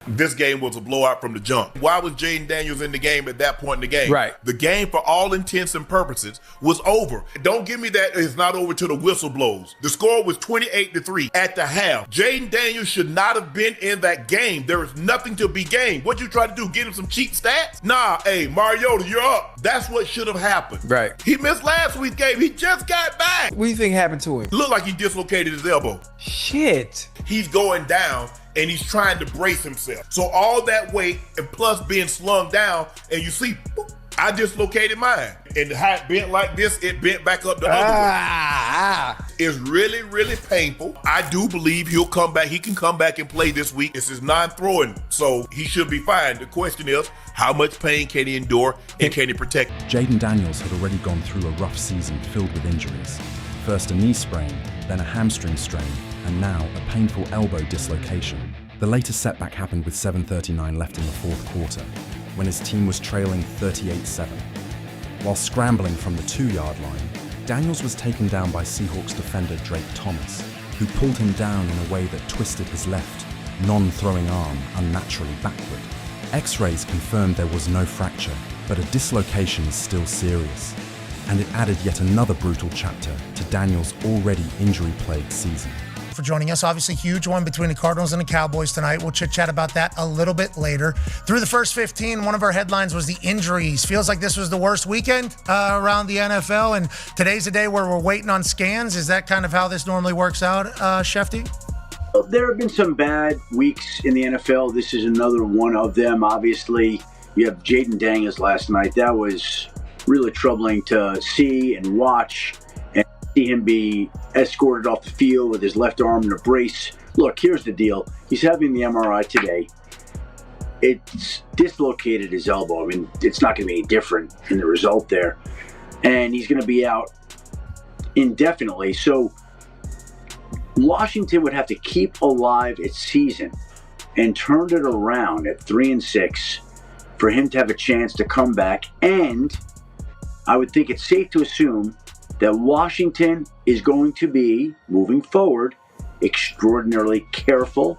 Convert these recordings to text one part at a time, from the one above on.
This game was a blowout from the jump. Why was Jayden Daniels in the game at that point in the game? Right. The game, for all intents and purposes, was over. Don't give me that it's not over till the whistle blows. The score was 28-3 at the half. Jayden Daniels should not have been in that game. There is nothing to be gained. What'd you try to do? Get him some cheap stats? Nah, hey, Mariota, you're up. That's what should have happened. Right. He missed last week's game. He just got back. What do you think happened to him? Looked like he dislocated his elbow. Shit. He's going down, and he's trying to brace himself. So all that weight, and plus being slung down, and you see, boop, I dislocated mine. And how it bent like this, it bent back up the other way. It's really, really painful. I do believe he'll come back. He can come back and play this week. It's his non-throwing, so he should be fine. The question is, how much pain can he endure, and can he protect? Jayden Daniels had already gone through a rough season filled with injuries. First a knee sprain, then a hamstring strain, and now a painful elbow dislocation. The latest setback happened with 7:39 left in the fourth quarter, when his team was trailing 38-7. While scrambling from the 2-yard line, Daniels was taken down by Seahawks defender Drake Thomas, who pulled him down in a way that twisted his left, non-throwing arm unnaturally backward. X-rays confirmed there was no fracture, but a dislocation is still serious, and it added yet another brutal chapter to Daniels' already injury-plagued season. For joining us. Obviously, huge one between the Cardinals and the Cowboys tonight. We'll chit-chat about that a little bit later. Through the first 15, one of our headlines was the injuries. Feels like this was the worst weekend around the NFL, and today's the day where we're waiting on scans. Is that kind of how this normally works out, Shefty? There have been some bad weeks in the NFL. This is another one of them. Obviously, you have Jayden Daniels last night. That was really troubling to see and watch, and see him be escorted off the field with his left arm in a brace. Look, here's the deal. He's having the MRI today. It's dislocated his elbow. I mean, it's not going to be any different in the result there. And he's going to be out indefinitely. So Washington would have to keep alive its season and turn it around at 3-6 for him to have a chance to come back. And I would think it's safe to assume that Washington is going to be, moving forward, extraordinarily careful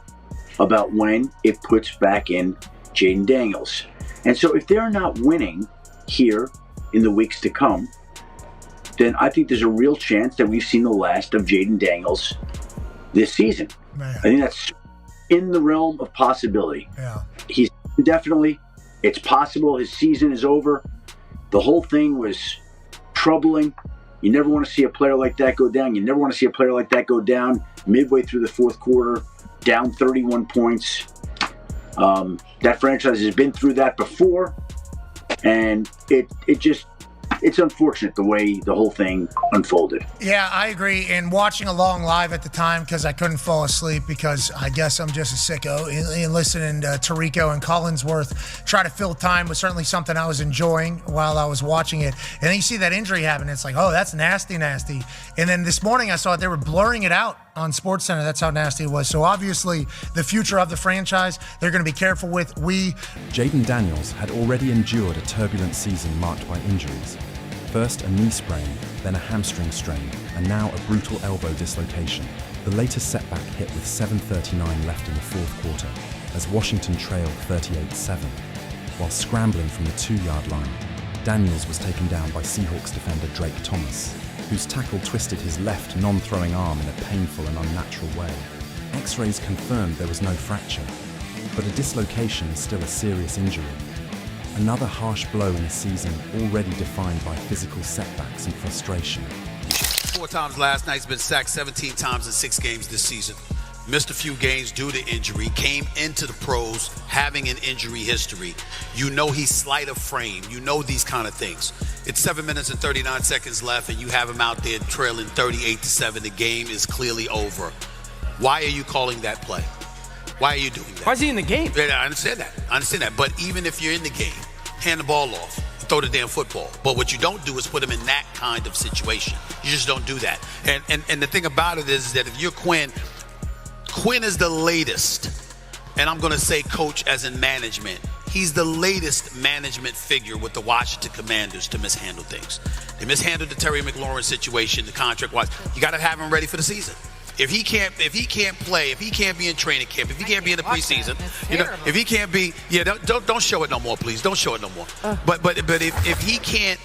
about when it puts back in Jayden Daniels. And so if they're not winning here in the weeks to come, then I think there's a real chance that we've seen the last of Jayden Daniels this season. Man. I think that's in the realm of possibility. Yeah. He's definitely, it's possible his season is over. The whole thing was troubling. You never want to see a player like that go down. You never want to see a player like that go down midway through the fourth quarter, down 31 points. That franchise has been through that before, and it's unfortunate the way the whole thing unfolded. Yeah, I agree. And watching along live at the time, because I couldn't fall asleep because I guess I'm just a sicko, and listening to Tirico and Collinsworth try to fill time was certainly something I was enjoying while I was watching it. And then you see that injury happen. It's like, oh, that's nasty. And then this morning I saw they were blurring it out on SportsCenter. That's how nasty it was. So obviously the future of the franchise, they're going to be careful with. Jayden Daniels had already endured a turbulent season marked by injuries. First a knee sprain, then a hamstring strain, and now a brutal elbow dislocation. The latest setback hit with 7:39 left in the fourth quarter, as Washington trailed 38-7. While scrambling from the 2-yard line, Daniels was taken down by Seahawks defender Drake Thomas, whose tackle twisted his left non-throwing arm in a painful and unnatural way. X-rays confirmed there was no fracture, but a dislocation is still a serious injury. Another harsh blow in a season already defined by physical setbacks and frustration. 4 times last night. He's been sacked 17 times in 6 games this season. Missed a few games due to injury. Came into the pros having an injury history. You know he's slight of frame. You know these kind of things. It's 7 minutes and 39 seconds left, and you have him out there trailing 38-7. The game is clearly over. Why are you calling that play? Why are you doing that? Why is he in the game? Yeah, I understand that. But even if you're in the game, hand the ball off, throw the damn football. But what you don't do is put him in that kind of situation. You just don't do that. And the thing about it is that if you're Quinn is the latest, and I'm going to say coach as in management. He's the latest management figure with the Washington Commanders to mishandle things. They mishandled the Terry McLaurin situation, the contract-wise. You got to have him ready for the season. If he can't play, if he can't be in training camp, if he can't be in the preseason, if he can't be, don't show it no more, please. Don't show it no more. But if he can't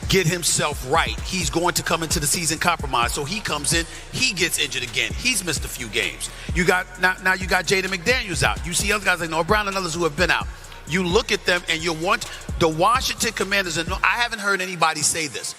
get himself right, he's going to come into the season compromised. So he comes in, he gets injured again. He's missed a few games. You got Jayden Daniels out. You see other guys like Noah Brown and others who have been out. You look at them and you want the Washington Commanders, and I haven't heard anybody say this.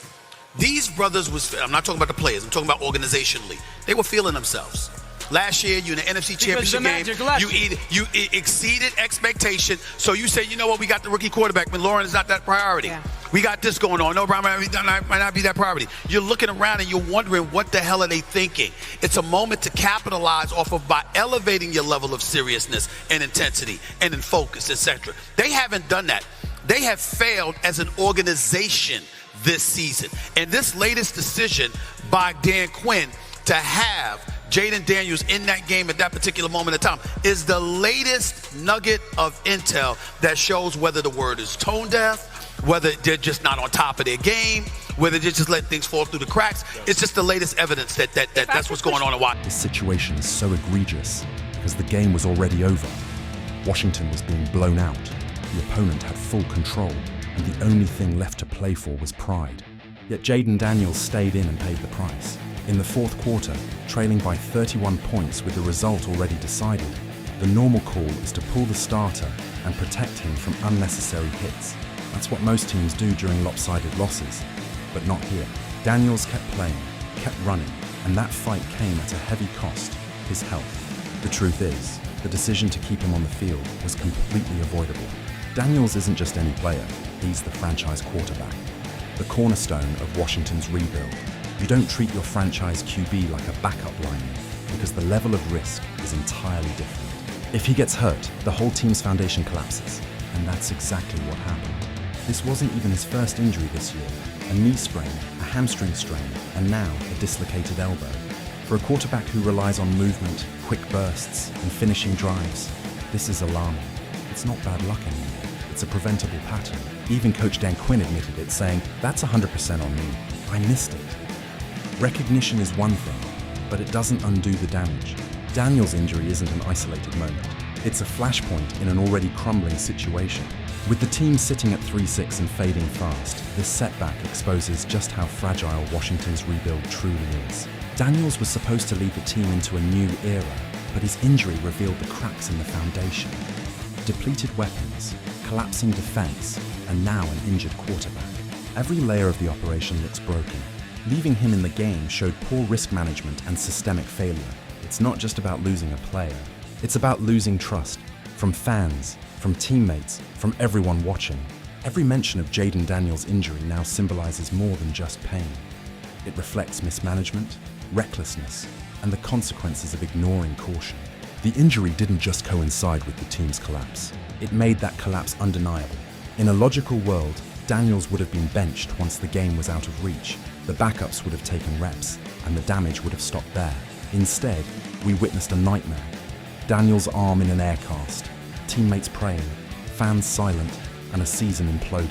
These brothers I'm not talking about the players, I'm talking about organizationally. They were feeling themselves. Last year, you in the NFC Championship game, you exceeded expectation. So you say, you know what, we got the rookie quarterback, but Lauren is not that priority. Yeah. We got this going on. No, Brown might not be that priority. You're looking around and you're wondering, what the hell are they thinking? It's a moment to capitalize off of by elevating your level of seriousness and intensity and in focus, etc. They haven't done that. They have failed as an organization this season. And this latest decision by Dan Quinn to have Jayden Daniels in that game at that particular moment in time is the latest nugget of intel that shows whether the word is tone deaf, whether they're just not on top of their game, whether they're just letting things fall through the cracks. It's just the latest evidence that's what's going on in Washington. This situation is so egregious because the game was already over. Washington was being blown out. The opponent had full control, and the only thing left to play for was pride. Yet Jayden Daniels stayed in and paid the price. In the fourth quarter, trailing by 31 points with the result already decided, the normal call is to pull the starter and protect him from unnecessary hits. That's what most teams do during lopsided losses, but not here. Daniels kept playing, kept running, and that fight came at a heavy cost, his health. The truth is, the decision to keep him on the field was completely avoidable. Daniels isn't just any player, he's the franchise quarterback, the cornerstone of Washington's rebuild. You don't treat your franchise QB like a backup lineman because the level of risk is entirely different. If he gets hurt, the whole team's foundation collapses, and that's exactly what happened. This wasn't even his first injury this year. A knee sprain, a hamstring strain, and now a dislocated elbow. For a quarterback who relies on movement, quick bursts, and finishing drives, this is alarming. It's not bad luck anymore. It's a preventable pattern. Even Coach Dan Quinn admitted it, saying, "That's 100% on me. I missed it." Recognition is one thing, but it doesn't undo the damage. Daniels' injury isn't an isolated moment. It's a flashpoint in an already crumbling situation. With the team sitting at 3-6 and fading fast, this setback exposes just how fragile Washington's rebuild truly is. Daniels was supposed to lead the team into a new era, but his injury revealed the cracks in the foundation. Depleted weapons, collapsing defense, and now an injured quarterback. Every layer of the operation looks broken. Leaving him in the game showed poor risk management and systemic failure. It's not just about losing a player. It's about losing trust from fans, from teammates, from everyone watching. Every mention of Jayden Daniels' injury now symbolizes more than just pain. It reflects mismanagement, recklessness, and the consequences of ignoring caution. The injury didn't just coincide with the team's collapse. It made that collapse undeniable. In a logical world, Daniels would have been benched once the game was out of reach. The backups would have taken reps, and the damage would have stopped there. Instead, we witnessed a nightmare. Daniels' arm in an air cast, teammates praying, fans silent, and a season imploding.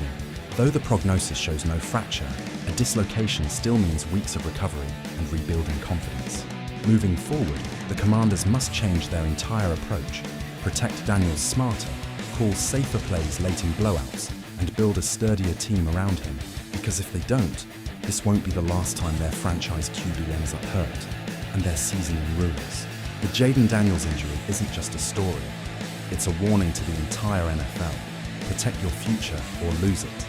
Though the prognosis shows no fracture, a dislocation still means weeks of recovery and rebuilding confidence. Moving forward, the Commanders must change their entire approach, protect Daniels smarter, call safer plays late in blowouts, and build a sturdier team around him, because if they don't, this won't be the last time their franchise QB ends up hurt, and their season in ruins. The Jayden Daniels injury isn't just a story, it's a warning to the entire NFL. Protect your future or lose it.